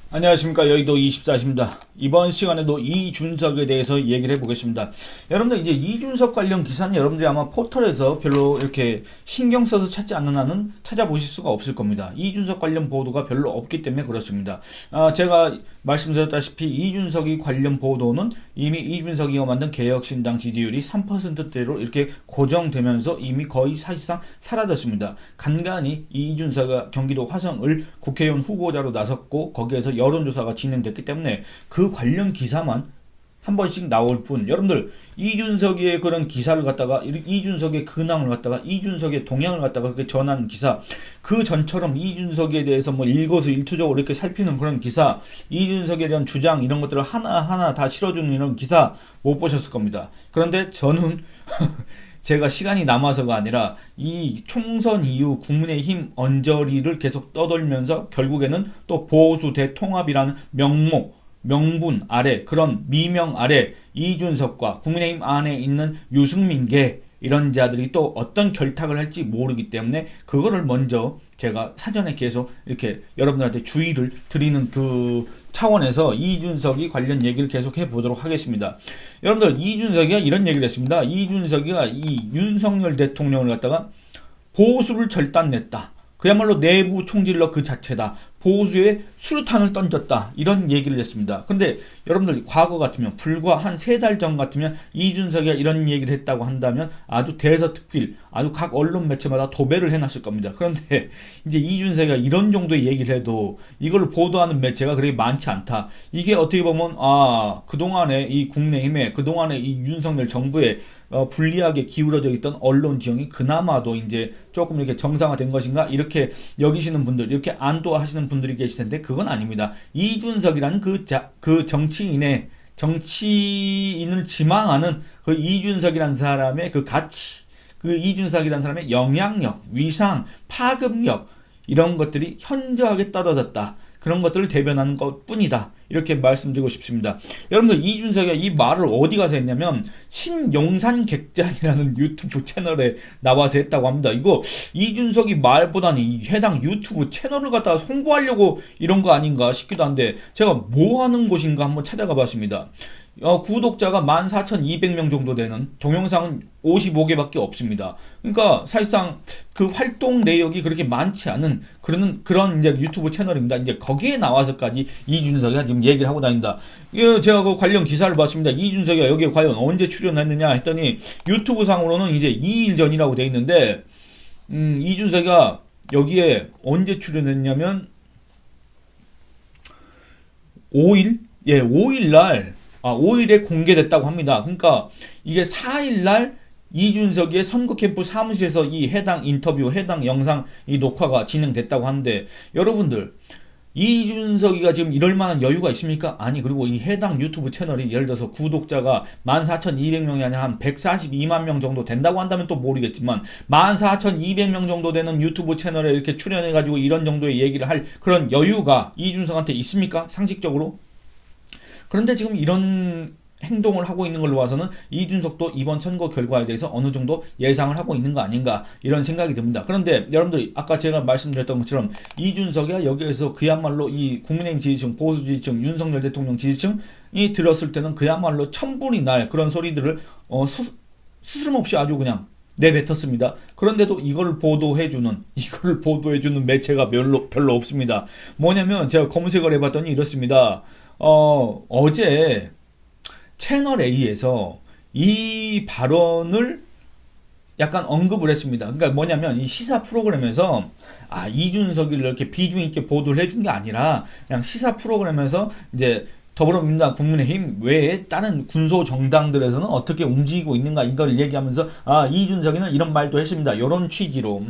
안녕하십니까. 여의도 24시입니다. 이번 시간에도 이준석에 대해서 얘기를 해보겠습니다. 여러분들 이제 이준석 관련 기사는 여러분들이 아마 포털에서 별로 이렇게 신경 써서 찾지 않는 한은 찾아보실 수가 없을 겁니다. 이준석 관련 보도가 별로 없기 때문에 그렇습니다. 제가 말씀드렸다시피 이준석이 관련 보도는 이미 이준석이가 만든 개혁신당 지지율이 3%대로 이렇게 고정되면서 이미 거의 사실상 사라졌습니다. 간간히 이준석이 경기도 화성을 국회의원 후보자로 나섰고 거기에서 여론조사가 진행됐기 때문에 그 관련 기사만 한 번씩 나올 뿐, 여러분들 이준석의 그런 기사를 갖다가 이준석의 근황을 갖다가 이준석의 동향을 갖다가 그렇게 전한 기사, 그 전처럼 이준석에 대해서 뭐 일거수일투족으로 이렇게 살피는 그런 기사, 이준석에 대한 주장 이런 것들을 하나하나 다 실어주는 이런 기사 못 보셨을 겁니다. 그런데 저는 제가 시간이 남아서가 아니라 이 총선 이후 국민의힘 언저리를 계속 떠돌면서 결국에는 또 보수 대통합이라는 명분 아래, 그런 미명 아래 이준석과 국민의힘 안에 있는 유승민계 이런 자들이 또 어떤 결탁을 할지 모르기 때문에 그거를 먼저 제가 사전에 계속 이렇게 여러분들한테 주의를 드리는 그 차원에서 이준석이 관련 얘기를 계속 해보도록 하겠습니다. 여러분들 이준석이가 이런 얘기를 했습니다. 이준석이가 이 윤석열 대통령을 갖다가 보수를 절단냈다. 그야말로 내부 총질러 그 자체다. 보수에 수류탄을 던졌다. 이런 얘기를 했습니다. 근데 여러분들 과거 같으면 불과 한 3달 전 같으면 이준석이 이런 얘기를 했다고 한다면 아주 대서특필, 아주 각 언론 매체마다 도배를 해놨을 겁니다. 그런데 이제 이준석이 이런 정도의 얘기를 해도 이걸 보도하는 매체가 그렇게 많지 않다. 이게 어떻게 보면 그동안에 이 국내힘에, 그동안에 이 윤석열 정부에 불리하게 기울어져 있던 언론 지형이 그나마도 이제 조금 이렇게 정상화된 것인가 이렇게 여기시는 분들, 이렇게 안도하시는 분들이 계실 텐데 그건 아닙니다. 이준석이라는 그 정치인을 지망하는 그 이준석이라는 사람의 그 가치, 그 이준석이라는 사람의 영향력, 위상, 파급력 이런 것들이 현저하게 떨어졌다. 그런 것들을 대변하는 것 뿐이다. 이렇게 말씀드리고 싶습니다. 여러분들 이준석이 이 말을 어디 가서 했냐면 신용산객잔이라는 유튜브 채널에 나와서 했다고 합니다. 이거 이준석이 말보다는 이 해당 유튜브 채널을 갖다가 홍보하려고 이런 거 아닌가 싶기도 한데 제가 뭐 하는 곳인가 한번 찾아가 봤습니다. 구독자가 14,200명 정도 되는, 동영상은 55개밖에 없습니다. 그러니까 사실상 그 활동 내역이 그렇게 많지 않은 그런 이제 유튜브 채널입니다. 이제 거기에 나와서까지 이준석이 지금 얘기를 하고 다닌다. 제가 그 관련 기사를 봤습니다. 이준석이 여기에 과연 언제 출연했느냐 했더니 유튜브 상으로는 이제 2일 전이라고 돼 있는데, 이준석이 여기에 언제 출연했냐면 5일? 예, 5일 날 5일에 공개됐다고 합니다. 그러니까 이게 4일 날 이준석의 선거 캠프 사무실에서 이 해당 인터뷰, 해당 영상 이 녹화가 진행됐다고 하는데, 여러분들 이준석이가 지금 이럴 만한 여유가 있습니까? 아니, 그리고 이 해당 유튜브 채널이 예를 들어서 구독자가 14,200명이 아니라 한 142만 명 정도 된다고 한다면 또 모르겠지만 14,200명 정도 되는 유튜브 채널에 이렇게 출연해가지고 이런 정도의 얘기를 할 그런 여유가 이준석한테 있습니까? 상식적으로? 그런데 지금 이런 행동을 하고 있는 걸로 봐서는 이준석도 이번 선거 결과에 대해서 어느 정도 예상을 하고 있는 거 아닌가 이런 생각이 듭니다. 그런데 여러분들이 아까 제가 말씀드렸던 것처럼 이준석이 여기에서 그야말로 이 국민의힘 지지층, 보수 지지층, 윤석열 대통령 지지층이 들었을 때는 그야말로 천불이 날 그런 소리들을 스스럼없이 아주 그냥 내뱉었습니다. 그런데도 이걸 보도해주는 매체가 별로 없습니다. 뭐냐면 제가 검색을 해봤더니 이렇습니다. 어제 채널 A에서 이 발언을 약간 언급을 했습니다. 그러니까 뭐냐면 이 시사 프로그램에서 이준석이를 이렇게 비중 있게 보도를 해준 게 아니라 그냥 시사 프로그램에서 이제 더불어민주당, 국민의힘 외에 다른 군소 정당들에서는 어떻게 움직이고 있는가 이걸 얘기하면서 이준석이는 이런 말도 했습니다. 이런 취지로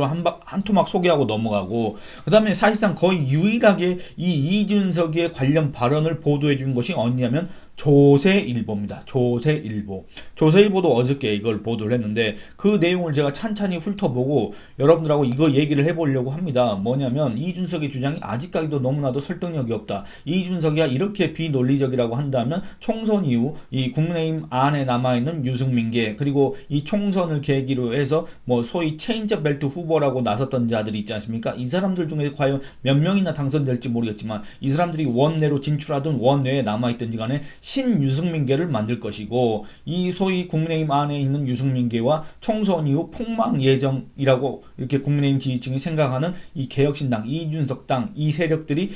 한 토막 소개하고 넘어가고, 그 다음에 사실상 거의 유일하게 이 이준석의 관련 발언을 보도해 준 것이 어디냐면 조세일보입니다. 조세일보. 조세일보도 어저께 이걸 보도를 했는데 그 내용을 제가 찬찬히 훑어보고 여러분들하고 이거 얘기를 해보려고 합니다. 뭐냐면 이준석의 주장이 아직까지도 너무나도 설득력이 없다. 이준석이가 이렇게 비논리적이라고 한다면 총선 이후 이 국민의힘 안에 남아있는 유승민계 그리고 이 총선을 계기로 해서 뭐 소위 체인저 벨트 후보라고 나섰던 자들이 있지 않습니까? 이 사람들 중에 과연 몇 명이나 당선될지 모르겠지만 이 사람들이 원내로 진출하든 원내에 남아있든지 간에 신유승민계를 만들 것이고 이 소위 국민의힘 안에 있는 유승민계와 총선 이후 폭망 예정이라고 이렇게 국민의힘 지지층이 생각하는 이 개혁신당, 이준석 당, 이 세력들이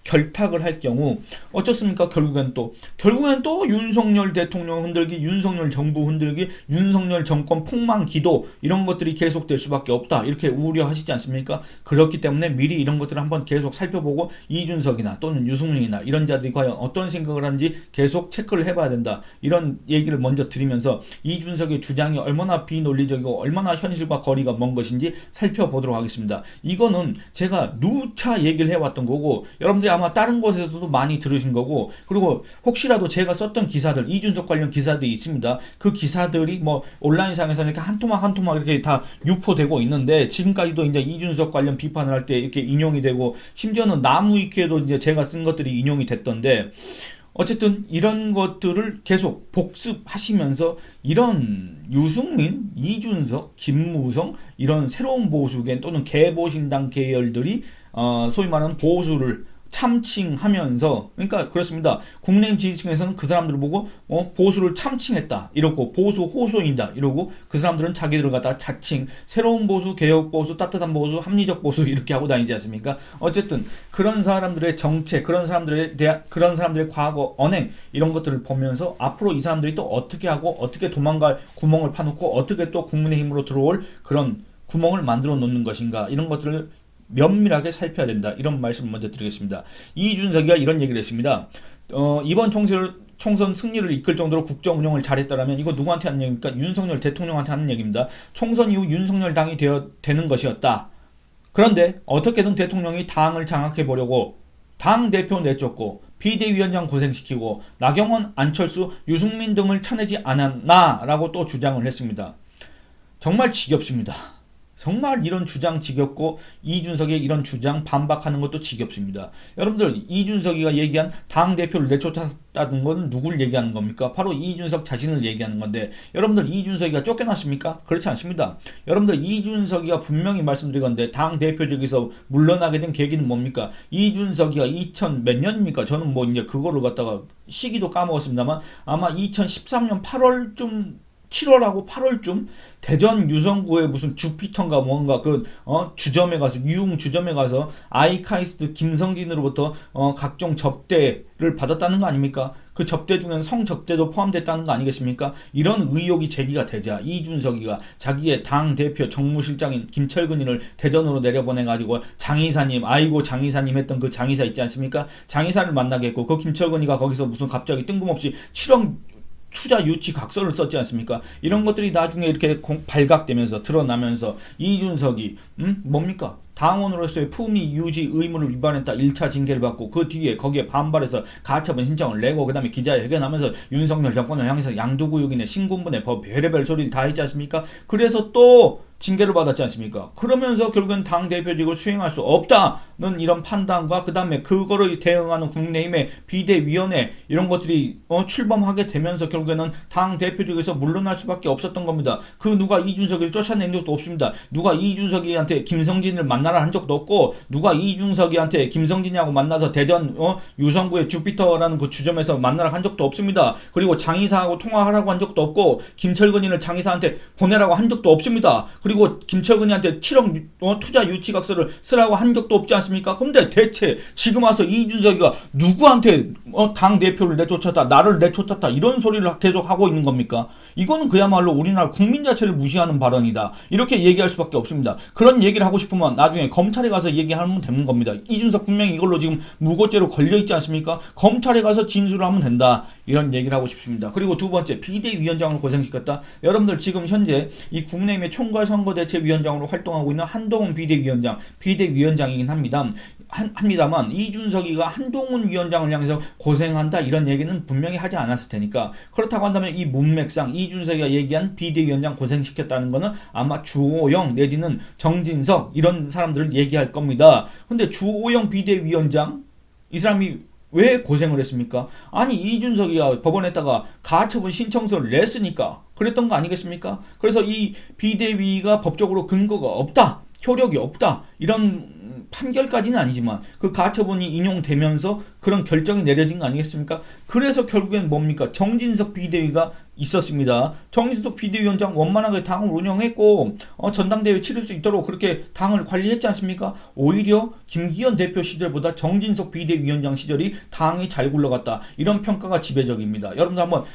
결탁을 할 경우 어쩌습니까? 결국엔 또 윤석열 대통령 흔들기, 윤석열 정부 흔들기, 윤석열 정권 폭망 기도 이런 것들이 계속될 수밖에 없다. 이렇게 우려하시지 않습니까? 그렇기 때문에 미리 이런 것들을 한번 계속 살펴보고 이준석이나 또는 유승민이나 이런 자들이 과연 어떤 생각을 하는지 계속 체크를 해봐야 된다. 이런 얘기를 먼저 드리면서 이준석의 주장이 얼마나 비논리적이고 얼마나 현실과 거리가 먼 것인지 살펴보도록 하겠습니다. 이거는 제가 누차 얘기를 해왔던 거고 여러분들이 아마 다른 곳에서도 많이 들으신 거고 그리고 혹시라도 제가 썼던 기사들 이준석 관련 기사들이 있습니다. 그 기사들이 뭐 온라인상에서는 이렇게 한 토막 한 토막 이렇게 다 유포되고 있는데 지금까지도 이제 이준석 관련 비판을 할 때 이렇게 인용이 되고 심지어는 나무위키에도 이제 제가 쓴 것들이 인용이 됐던데 어쨌든 이런 것들을 계속 복습하시면서 이런 유승민, 이준석, 김무성 이런 새로운 보수계 또는 개보신당 계열들이 소위 말하는 보수를 참칭하면서 그러니까 그렇습니다. 국내임 지지층에서는 그 사람들을 보고 보수를 참칭했다 이러고 보수 호소인다 이러고 그 사람들은 자기들을 갖다 자칭 새로운 보수, 개혁 보수, 따뜻한 보수, 합리적 보수 이렇게 하고 다니지 않습니까? 어쨌든 그런 사람들의 정책, 그런 사람들의 과거 언행 이런 것들을 보면서 앞으로 이 사람들이 또 어떻게 하고 어떻게 도망갈 구멍을 파놓고 어떻게 또 국민의힘으로 들어올 그런 구멍을 만들어 놓는 것인가 이런 것들을 면밀하게 살펴야 된다. 이런 말씀을 먼저 드리겠습니다. 이준석이가 이런 얘기를 했습니다. 이번 총선 승리를 이끌 정도로 국정 운영을 잘했다라면 이거 누구한테 하는 얘기입니까? 윤석열 대통령한테 하는 얘기입니다. 총선 이후 윤석열 당이 되는 것이었다. 그런데 어떻게든 대통령이 당을 장악해 보려고 당 대표 내쫓고 비대위원장 고생시키고 나경원, 안철수, 유승민 등을 쳐내지 않았나라고 또 주장을 했습니다. 정말 지겹습니다. 정말 이런 주장 지겹고 이준석의 이런 주장 반박하는 것도 지겹습니다. 여러분들 이준석이가 얘기한 당대표를 내쫓았다는 건 누굴 얘기하는 겁니까? 바로 이준석 자신을 얘기하는 건데 여러분들 이준석이가 쫓겨났습니까? 그렇지 않습니다. 여러분들 이준석이가 분명히 말씀드리건데 당대표직에서 물러나게 된 계기는 뭡니까? 이준석이가 2000 몇 년입니까? 저는 뭐 이제 그거를 갖다가 시기도 까먹었습니다만 아마 2013년 8월쯤 7월하고 8월쯤 대전 유성구에 무슨 주피터인가 뭔가 그 주점에 가서 유흥 주점에 가서 아이카이스트 김성진으로부터 각종 접대를 받았다는 거 아닙니까? 그 접대 중에는 성접대도 포함됐다는 거 아니겠습니까? 이런 의혹이 제기가 되자 이준석이가 자기의 당 대표 정무실장인 김철근이를 대전으로 내려보내가지고 장이사님 아이고 장이사님 했던 그 장이사 있지 않습니까? 장이사를 만나게 했고 그 김철근이가 거기서 무슨 갑자기 뜬금없이 7억 투자 유치 각서를 썼지 않습니까? 이런 것들이 나중에 이렇게 발각되면서 드러나면서 이준석이 뭡니까? 당원으로서의 품위 유지 의무를 위반했다 1차 징계를 받고 그 뒤에 거기에 반발해서 가처분 신청을 내고 그 다음에 기자회견하면서 윤석열 정권을 향해서 양두구육이네 신군분의 법 별의별 소리를 다 했지 않습니까? 그래서 또 징계를 받았지 않습니까? 그러면서 결국은 당대표직을 수행할 수 없다는 이런 판단과 그 다음에 그거를 대응하는 국민의힘의 비대위원회 이런 것들이 출범하게 되면서 결국에는 당대표직에서 물러날 수밖에 없었던 겁니다. 그 누가 이준석이를 쫓아낸 적도 없습니다. 누가 이준석이한테 김성진을 만나라 한 적도 없고 누가 이준석이한테 김성진이하고 만나서 대전 유성구의 주피터라는 그 주점에서 만나라 한 적도 없습니다. 그리고 장이사하고 통화하라고 한 적도 없고 김철근이를 장이사한테 보내라고 한 적도 없습니다. 그리고 김철근이한테 7억 투자 유치각서를 쓰라고 한 적도 없지 않습니까? 근데 대체 지금 와서 이준석이가 누구한테 당대표를 내쫓았다 나를 내쫓았다 이런 소리를 계속 하고 있는 겁니까? 이거는 그야말로 우리나라 국민 자체를 무시하는 발언이다 이렇게 얘기할 수밖에 없습니다. 그런 얘기를 하고 싶으면 나중에 검찰에 가서 얘기하면 되는 겁니다. 이준석 분명히 이걸로 지금 무고죄로 걸려있지 않습니까? 검찰에 가서 진술을 하면 된다 이런 얘기를 하고 싶습니다. 그리고 두 번째 비대위원장을 고생시켰다. 여러분들 지금 현재 이 국민의힘의 총괄 중앙선거대책위원장으로 활동하고 있는 한동훈 비대위원장이긴 합니다만 이준석이가 한동훈 위원장을 향해서 고생한다 이런 얘기는 분명히 하지 않았을 테니까, 그렇다고 한다면 이 문맥상 이준석이가 얘기한 비대위원장 고생시켰다는 거는 아마 주호영 내지는 정진석 이런 사람들을 얘기할 겁니다. 근데 주호영 비대위원장 이 사람이 왜 고생을 했습니까? 아니 이준석이가 법원에다가 가처분 신청서를 냈으니까 그랬던 거 아니겠습니까? 그래서 이 비대위가 법적으로 근거가 없다, 효력이 없다 이런 판결까지는 아니지만 그 가처분이 인용되면서 그런 결정이 내려진 거 아니겠습니까? 그래서 결국엔 뭡니까? 정진석 비대위가 있었습니다. 정진석 비대위원장 원만하게 당을 운영했고 전당대회 치를 수 있도록 그렇게 당을 관리했지 않습니까? 오히려 김기현 대표 시절보다 정진석 비대위원장 시절이 당이 잘 굴러갔다 이런 평가가 지배적입니다. 여러분들 한번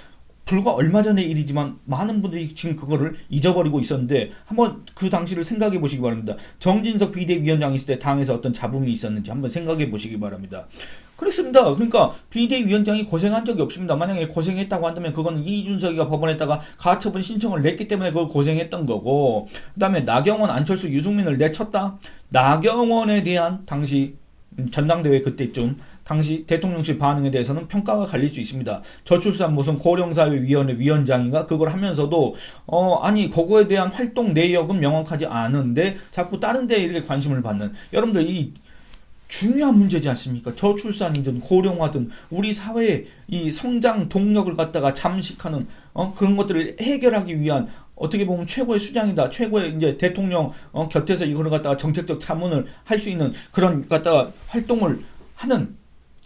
불과 얼마 전의 일이지만 많은 분들이 지금 그거를 잊어버리고 있었는데 한번 그 당시를 생각해 보시기 바랍니다. 정진석 비대위원장이 있을 때 당에서 어떤 잡음이 있었는지 한번 생각해 보시기 바랍니다. 그렇습니다. 그러니까 비대위원장이 고생한 적이 없습니다. 만약에 고생했다고 한다면 그거는 이준석이가 법원에다가 가처분 신청을 냈기 때문에 그걸 고생했던 거고, 그 다음에 나경원, 안철수, 유승민을 내쳤다? 나경원에 대한 당시 전당대회 그때쯤 당시 대통령실 반응에 대해서는 평가가 갈릴 수 있습니다. 저출산 무슨 고령사회위원회 위원장인가 그걸 하면서도 아니 그거에 대한 활동 내역은 명확하지 않은데 자꾸 다른 데에 이렇게 관심을 받는, 여러분들 이 중요한 문제지 않습니까? 저출산이든 고령화든 우리 사회의 이 성장 동력을 갖다가 잠식하는 그런 것들을 해결하기 위한 어떻게 보면 최고의 수장이다. 최고의 이제 대통령 곁에서 이거를 갖다가 정책적 자문을 할 수 있는 그런 갖다가 활동을 하는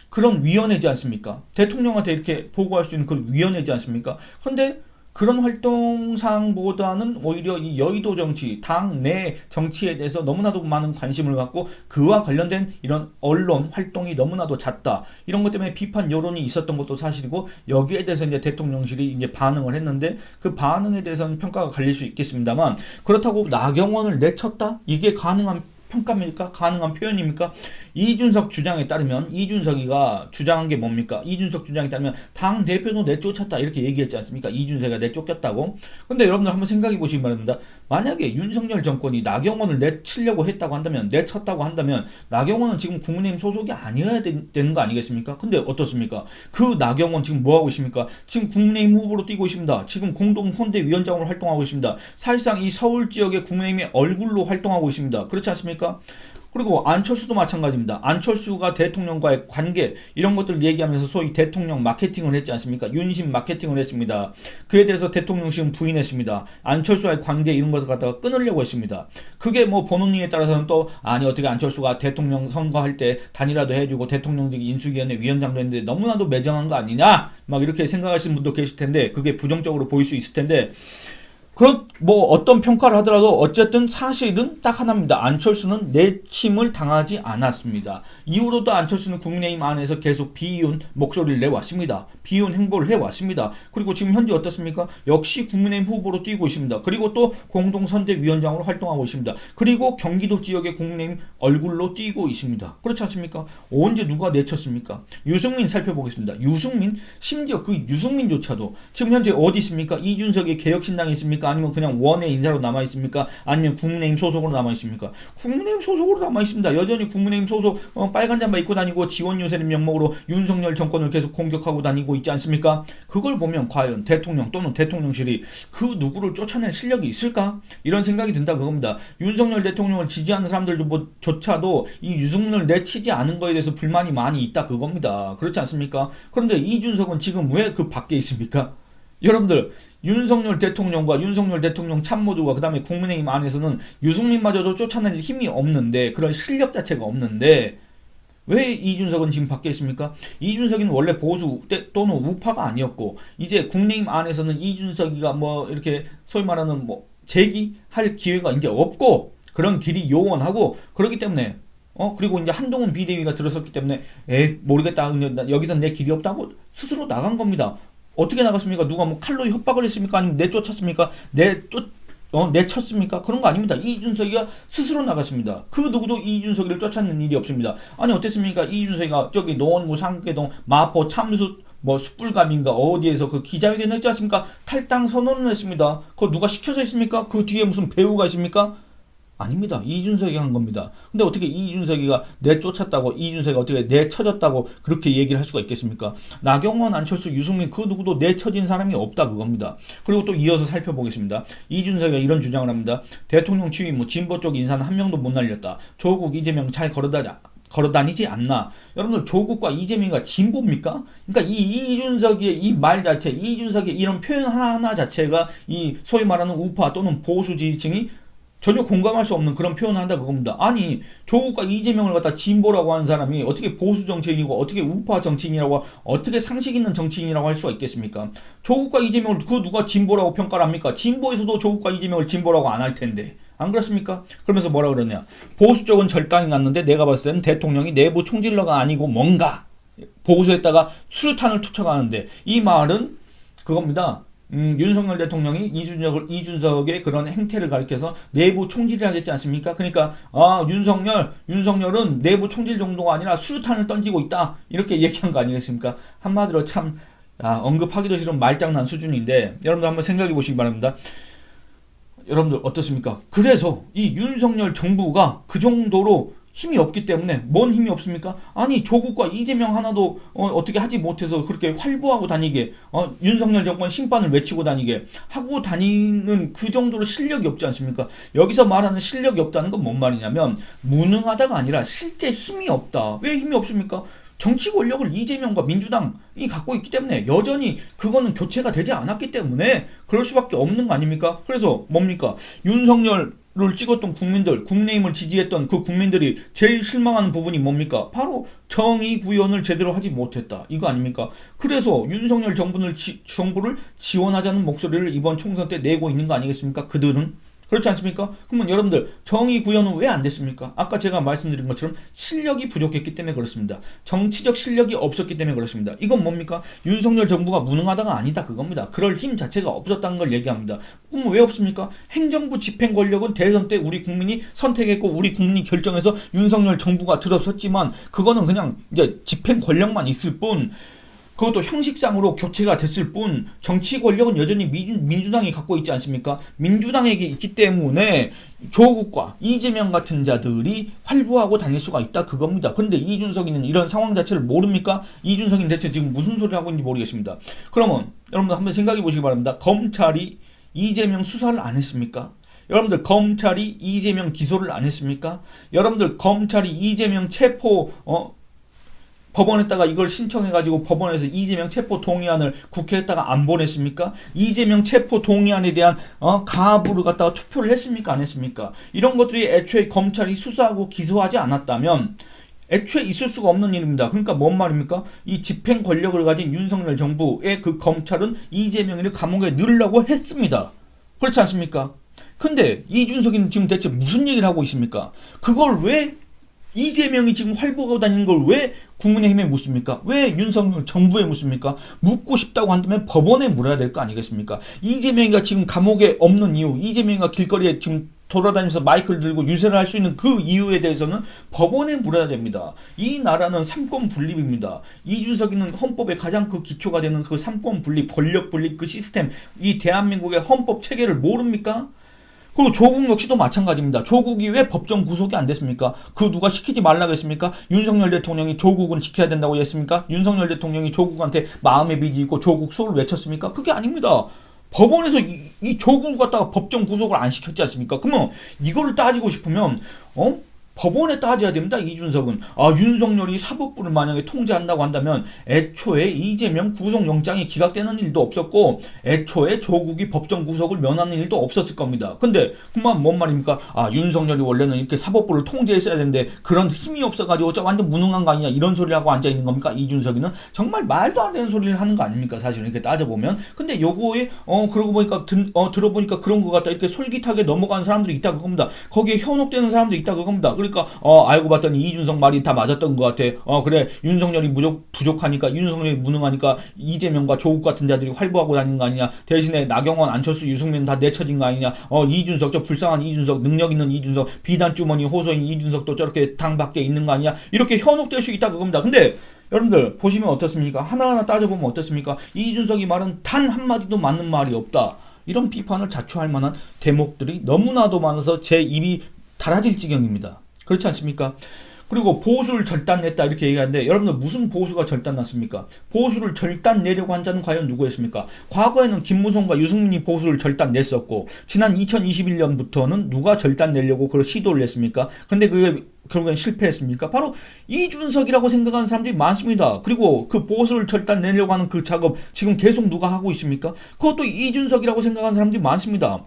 그런 위원회지 않습니까? 대통령한테 이렇게 보고할 수 있는 그 위원회지 않습니까? 근데 그런 활동상보다는 오히려 이 여의도 정치, 당내 정치에 대해서 너무나도 많은 관심을 갖고 그와 관련된 이런 언론 활동이 너무나도 잦다. 이런 것 때문에 비판 여론이 있었던 것도 사실이고, 여기에 대해서 이제 대통령실이 이제 반응을 했는데 그 반응에 대해서는 평가가 갈릴 수 있겠습니다만, 그렇다고 나경원을 내쳤다? 이게 가능한 평가입니까? 가능한 표현입니까? 이준석 주장에 따르면 이준석이가 주장한 게 뭡니까? 이준석 주장에 따르면 당 대표도 내쫓았다 이렇게 얘기했지 않습니까? 이준석이가 내쫓겼다고. 근데 여러분들 한번 생각해 보시기 바랍니다. 만약에 윤석열 정권이 나경원을 내치려고 했다고 한다면, 내쳤다고 한다면 나경원은 지금 국민의힘 소속이 아니어야 되는 거 아니겠습니까? 근데 어떻습니까? 그 나경원 지금 뭐하고 있습니까? 지금 국민의힘 후보로 뛰고 있습니다. 지금 공동선대위원장으로 활동하고 있습니다. 사실상 이 서울 지역의 국민의힘의 얼굴로 활동하고 있습니다. 그렇지 않습니까? 그리고 안철수도 마찬가지입니다. 안철수가 대통령과의 관계 이런 것들을 얘기하면서 소위 대통령 마케팅을 했지 않습니까? 윤심 마케팅을 했습니다. 그에 대해서 대통령실은 부인했습니다. 안철수와의 관계 이런 것을 갖다가 끊으려고 했습니다. 그게 뭐 보는 이에 따라서는 또 아니 어떻게 안철수가 대통령 선거할 때 단일화도 해주고 대통령직 인수위원회 위원장도 했는데 너무나도 매정한 거 아니냐? 막 이렇게 생각하시는 분도 계실 텐데 그게 부정적으로 보일 수 있을 텐데, 뭐 어떤 평가를 하더라도 어쨌든 사실은 딱 하나입니다. 안철수는 내침을 당하지 않았습니다. 이후로도 안철수는 국민의힘 안에서 계속 비윤 목소리를 내왔습니다. 비윤 행보를 해왔습니다. 그리고 지금 현재 어떻습니까? 역시 국민의힘 후보로 뛰고 있습니다. 그리고 또 공동선대위원장으로 활동하고 있습니다. 그리고 경기도 지역의 국민의힘 얼굴로 뛰고 있습니다. 그렇지 않습니까? 언제 누가 내쳤습니까? 유승민 살펴보겠습니다. 유승민, 심지어 그 유승민조차도 지금 현재 어디 있습니까? 이준석의 개혁신당에 있습니까? 아니면 그냥 원외 인사로 남아있습니까? 아니면 국민의힘 소속으로 남아있습니까? 국민의힘 소속으로 남아있습니다. 여전히 국민의힘 소속 빨간 잠바 입고 다니고 지원 유세는 명목으로 윤석열 정권을 계속 공격하고 다니고 있지 않습니까? 그걸 보면 과연 대통령 또는 대통령실이 그 누구를 쫓아낼 실력이 있을까? 이런 생각이 든다 그겁니다. 윤석열 대통령을 지지하는 사람들도 조차도 이 유승민을 내치지 않은 거에 대해서 불만이 많이 있다 그겁니다. 그렇지 않습니까? 그런데 이준석은 지금 왜 그 밖에 있습니까? 여러분들, 윤석열 대통령과 윤석열 대통령 참모들과 그 다음에 국민의힘 안에서는 유승민마저도 쫓아낼 힘이 없는데, 그런 실력 자체가 없는데 왜 이준석은 지금 밖에 있습니까? 이준석이는 원래 보수 또는 우파가 아니었고, 이제 국민의힘 안에서는 이준석이가 뭐 이렇게 소위 말하는 뭐 재기할 기회가 이제 없고 그런 길이 요원하고, 그렇기 때문에 그리고 이제 한동훈 비대위가 들어섰기 때문에 모르겠다, 여기선 내 길이 없다고 스스로 나간 겁니다. 어떻게 나갔습니까? 누가 뭐 칼로 협박을 했습니까? 아니면 내쫓았습니까? 내쳤습니까? 그런 거 아닙니다. 이준석이가 스스로 나갔습니다. 그 누구도 이준석이를 쫓아내는 일이 없습니다. 아니 어땠습니까? 이준석이가 저기 노원구 상계동 마포 참수 뭐 숯불감인가 어디에서 그 기자회견 했지 않습니까? 탈당 선언을 했습니다. 그거 누가 시켜서 했습니까? 그 뒤에 무슨 배우가 있습니까? 아닙니다. 이준석이 한 겁니다. 근데 어떻게 이준석이가 내쫓았다고, 이준석이 어떻게 내쳐졌다고 그렇게 얘기를 할 수가 있겠습니까? 나경원, 안철수, 유승민 그 누구도 내쳐진 사람이 없다 그겁니다. 그리고 또 이어서 살펴보겠습니다. 이준석이 이런 주장을 합니다. 대통령 취임 뭐 진보 쪽 인사는 한 명도 못 날렸다. 조국, 이재명 잘 걸어다니지 않나. 여러분들 조국과 이재명이가 진보입니까? 그러니까 이 이준석의 이 말 자체, 이준석의 이런 표현 하나하나 자체가 이 소위 말하는 우파 또는 보수 지지층이 전혀 공감할 수 없는 그런 표현을 한다 그겁니다. 아니 조국과 이재명을 갖다 진보라고 하는 사람이 어떻게 보수 정치인이고 어떻게 우파 정치인이라고 어떻게 상식 있는 정치인이라고 할 수가 있겠습니까? 조국과 이재명을 그 누가 진보라고 평가를 합니까? 진보에서도 조국과 이재명을 진보라고 안 할 텐데 안 그렇습니까? 그러면서 뭐라 그러냐, 보수 쪽은 절당이 났는데 내가 봤을 때는 대통령이 내부 총질러가 아니고 뭔가 보수에다가 수류탄을 투척하는데, 이 말은 그겁니다. 윤석열 대통령이 이준석의 그런 행태를 가리켜서 내부 총질을 하겠지 않습니까? 그러니까 윤석열은 내부 총질 정도가 아니라 수류탄을 던지고 있다 이렇게 얘기한 거 아니겠습니까? 한마디로 참 언급하기도 싫은 말장난 수준인데, 여러분들 한번 생각해 보시기 바랍니다. 여러분들 어떻습니까? 그래서 이 윤석열 정부가 그 정도로 힘이 없기 때문에, 뭔 힘이 없습니까? 아니 조국과 이재명 하나도 어떻게 하지 못해서 그렇게 활보하고 다니게, 윤석열 정권 심판을 외치고 다니게 하고 다니는 그 정도로 실력이 없지 않습니까? 여기서 말하는 실력이 없다는 건 뭔 말이냐면 무능하다가 아니라 실제 힘이 없다. 왜 힘이 없습니까? 정치 권력을 이재명과 민주당이 갖고 있기 때문에, 여전히 그거는 교체가 되지 않았기 때문에 그럴 수밖에 없는 거 아닙니까? 그래서 뭡니까? 윤석열을 찍었던 국민들, 국민의힘을 지지했던 그 국민들이 제일 실망하는 부분이 뭡니까? 바로 정의 구현을 제대로 하지 못했다. 이거 아닙니까? 그래서 윤석열 정부를 지원하자는 목소리를 이번 총선 때 내고 있는 거 아니겠습니까? 그들은. 그렇지 않습니까? 그러면 여러분들 정의 구현은 왜 안 됐습니까? 아까 제가 말씀드린 것처럼 실력이 부족했기 때문에 그렇습니다. 정치적 실력이 없었기 때문에 그렇습니다. 이건 뭡니까? 윤석열 정부가 무능하다가 아니다 그겁니다. 그럴 힘 자체가 없었다는 걸 얘기합니다. 그럼 왜 없습니까? 행정부 집행 권력은 대선 때 우리 국민이 선택했고 우리 국민이 결정해서 윤석열 정부가 들어섰지만, 그거는 그냥 이제 집행 권력만 있을 뿐, 그것도 형식상으로 교체가 됐을 뿐, 정치 권력은 여전히 민주당이 갖고 있지 않습니까? 민주당에게 있기 때문에 조국과 이재명 같은 자들이 활보하고 다닐 수가 있다 그겁니다. 그런데 이준석이는 이런 상황 자체를 모릅니까? 이준석이는 대체 지금 무슨 소리를 하고 있는지 모르겠습니다. 그러면 여러분들 한번 생각해 보시기 바랍니다. 검찰이 이재명 수사를 안 했습니까? 여러분들 검찰이 이재명 기소를 안 했습니까? 여러분들 검찰이 이재명 체포 법원에다가 이걸 신청해가지고 법원에서 이재명 체포 동의안을 국회에다가 안 보냈습니까? 이재명 체포 동의안에 대한 가부를 갖다가 투표를 했습니까? 안 했습니까? 이런 것들이 애초에 검찰이 수사하고 기소하지 않았다면 애초에 있을 수가 없는 일입니다. 그러니까 뭔 말입니까? 이 집행 권력을 가진 윤석열 정부의 그 검찰은 이재명을 감옥에 넣으려고 했습니다. 그렇지 않습니까? 근데 이준석이는 지금 대체 무슨 얘기를 하고 있습니까? 그걸 왜 이재명이 지금 활보하고 다니는 걸 왜 국민의힘에 묻습니까? 왜 윤석열 정부에 묻습니까? 묻고 싶다고 한다면 법원에 물어야 될 거 아니겠습니까? 이재명이가 지금 감옥에 없는 이유, 이재명이가 길거리에 지금 돌아다니면서 마이크를 들고 유세를 할 수 있는 그 이유에 대해서는 법원에 물어야 됩니다. 이 나라는 삼권 분립입니다. 이준석이는 헌법의 가장 그 기초가 되는 그 삼권 분립, 권력 분립 그 시스템, 이 대한민국의 헌법 체계를 모릅니까? 그리고 조국 역시도 마찬가지입니다. 조국이 왜 법정 구속이 안 됐습니까? 그 누가 시키지 말라고 했습니까? 윤석열 대통령이 조국은 지켜야 된다고 했습니까? 윤석열 대통령이 조국한테 마음의 빚이 있고 조국 수호를 외쳤습니까? 그게 아닙니다. 법원에서 이 조국을 갖다가 법정 구속을 안 시켰지 않습니까? 그러면 이거를 따지고 싶으면 법원에 따져야 됩니다. 이준석은. 윤석열이 사법부를 만약에 통제한다고 한다면 애초에 이재명 구속영장이 기각되는 일도 없었고 애초에 조국이 법정 구속을 면하는 일도 없었을 겁니다. 근데 그만 뭔 말입니까? 윤석열이 원래는 이렇게 사법부를 통제했어야 되는데 그런 힘이 없어가지고 완전 무능한 거 아니냐 이런 소리를 하고 앉아있는 겁니까? 이준석이는 정말 말도 안 되는 소리를 하는 거 아닙니까? 사실 이렇게 따져보면. 근데 요거에 그러고 보니까 들어보니까 그런 것 같다 이렇게 솔깃하게 넘어가는 사람들이 있다 그겁니다. 거기에 현혹되는 사람들이 있다 그겁니다. 그러니까 알고 봤더니 이준석 말이 다 맞았던 것 같아. 그래 윤석열이 부족하니까, 윤석열이 무능하니까 이재명과 조국 같은 자들이 활보하고 다니는 거 아니냐. 대신에 나경원, 안철수, 유승민 다 내쳐진 거 아니냐. 이준석, 저 불쌍한 이준석, 능력 있는 이준석, 비단 주머니 호소인 이준석도 저렇게 당 밖에 있는 거 아니냐. 이렇게 현혹될 수 있다 그겁니다. 근데 여러분들 보시면 어떻습니까? 하나하나 따져보면 어떻습니까? 이준석이 말은 단 한마디도 맞는 말이 없다. 이런 비판을 자초할 만한 대목들이 너무나도 많아서 제 입이 닳아질 지경입니다. 그렇지 않습니까? 그리고 보수를 절단냈다 이렇게 얘기하는데 여러분들 무슨 보수가 절단났습니까? 보수를 절단내려고 한 자는 과연 누구였습니까? 과거에는 김무성과 유승민이 보수를 절단냈었고 지난 2021년부터는 누가 절단내려고 그걸 시도를 했습니까? 근데 그게 결국엔 실패했습니까? 바로 이준석이라고 생각하는 사람들이 많습니다. 그리고 그 보수를 절단내려고 하는 그 작업 지금 계속 누가 하고 있습니까? 그것도 이준석이라고 생각하는 사람들이 많습니다.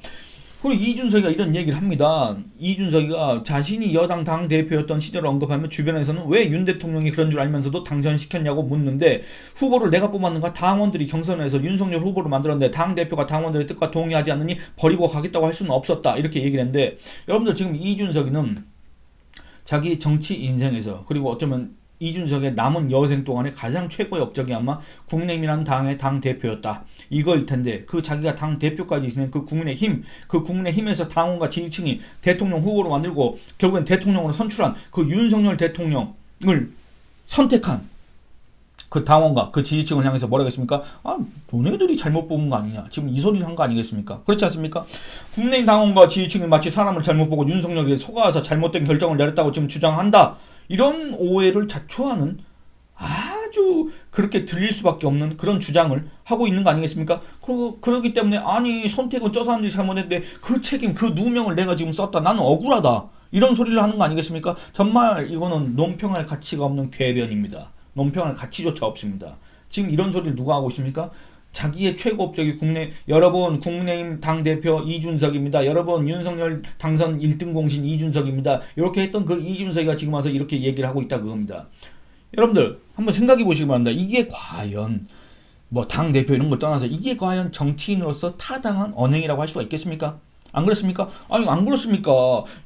그리고 이준석이가 이런 얘기를 합니다. 이준석이가 자신이 여당 당대표였던 시절을 언급하면 주변에서는 왜 윤 대통령이 그런 줄 알면서도 당선시켰냐고 묻는데 후보를 내가 뽑았는가? 당원들이 경선에서 윤석열 후보를 만들었는데 당대표가 당원들의 뜻과 동의하지 않으니 버리고 가겠다고 할 수는 없었다. 이렇게 얘기를 했는데 여러분들 지금 이준석이는 자기 정치 인생에서 그리고 어쩌면 이준석의 남은 여생 동안에 가장 최고의 업적이 아마 국민의힘이라는 당의 당대표였다. 이거일 텐데 그 자기가 당대표까지 지낸 그 국민의힘, 그 국민의힘에서 당원과 지지층이 대통령 후보로 만들고 결국엔 대통령으로 선출한 그 윤석열 대통령을 선택한 그 당원과 그 지지층을 향해서 뭐라고 했습니까? 아, 너네들이 잘못 뽑은 거 아니냐. 지금 이 소리를 한 거 아니겠습니까? 그렇지 않습니까? 국민의힘 당원과 지지층이 마치 사람을 잘못 보고 윤석열에게 속아서 잘못된 결정을 내렸다고 지금 주장한다. 이런 오해를 자초하는 아주 그렇게 들릴 수밖에 없는 그런 주장을 하고 있는 거 아니겠습니까? 그러기 때문에 아니 선택은 저 사람들이 잘못했는데 그 책임 그 누명을 내가 지금 썼다. 나는 억울하다. 이런 소리를 하는 거 아니겠습니까? 정말 이거는 논평할 가치가 없는 궤변입니다. 논평할 가치조차 없습니다. 지금 이런 소리를 누가 하고 있습니까? 자기의 최고 업적이 여러분 국민의힘 당대표 이준석입니다. 여러분 윤석열 당선 1등 공신 이준석입니다. 이렇게 했던 그 이준석이가 지금 와서 이렇게 얘기를 하고 있다 그겁니다. 여러분들 한번 생각해 보시기 바랍니다. 이게 과연 뭐 당대표 이런 걸 떠나서 이게 과연 정치인으로서 타당한 언행이라고 할 수가 있겠습니까? 안 그렇습니까? 아니 안 그렇습니까?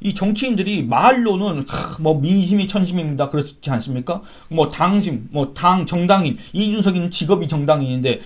이 정치인들이 말로는 뭐 민심이 천심입니다. 그렇지 않습니까? 뭐 당심, 뭐 정당인 이준석이는 직업이 정당인인데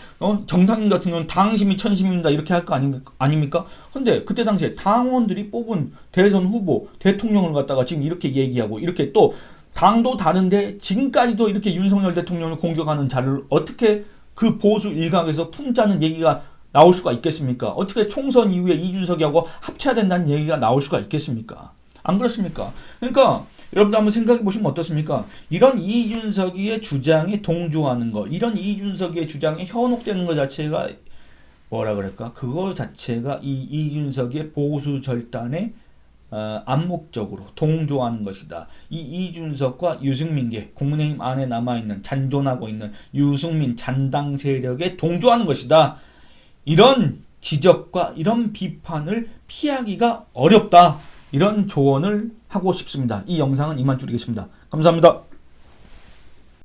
정당인 같은 경우는 당심이 천심입니다. 이렇게 할 거 아닙니까? 근데 그때 당시에 당원들이 뽑은 대선 후보 대통령을 갖다가 지금 이렇게 얘기하고 이렇게 또 당도 다른데 지금까지도 이렇게 윤석열 대통령을 공격하는 자를 어떻게 그 보수 일각에서 품자는 얘기가 나올 수가 있겠습니까? 어떻게 총선 이후에 이준석이하고 합쳐야 된다는 얘기가 나올 수가 있겠습니까? 안 그렇습니까? 그러니까 여러분들 한번 생각해 보시면 어떻습니까? 이런 이준석이의 주장에 동조하는 거, 이런 이준석이의 주장에 현혹되는 것 자체가 뭐라 그럴까? 그거 자체가 이 이준석의 보수 절단에 암묵적으로 동조하는 것이다. 이 이준석과 유승민계 국민의힘 안에 남아있는 잔존하고 있는 유승민 잔당 세력에 동조하는 것이다. 이런 지적과 이런 비판을 피하기가 어렵다. 이런 조언을 하고 싶습니다. 이 영상은 이만 줄이겠습니다. 감사합니다.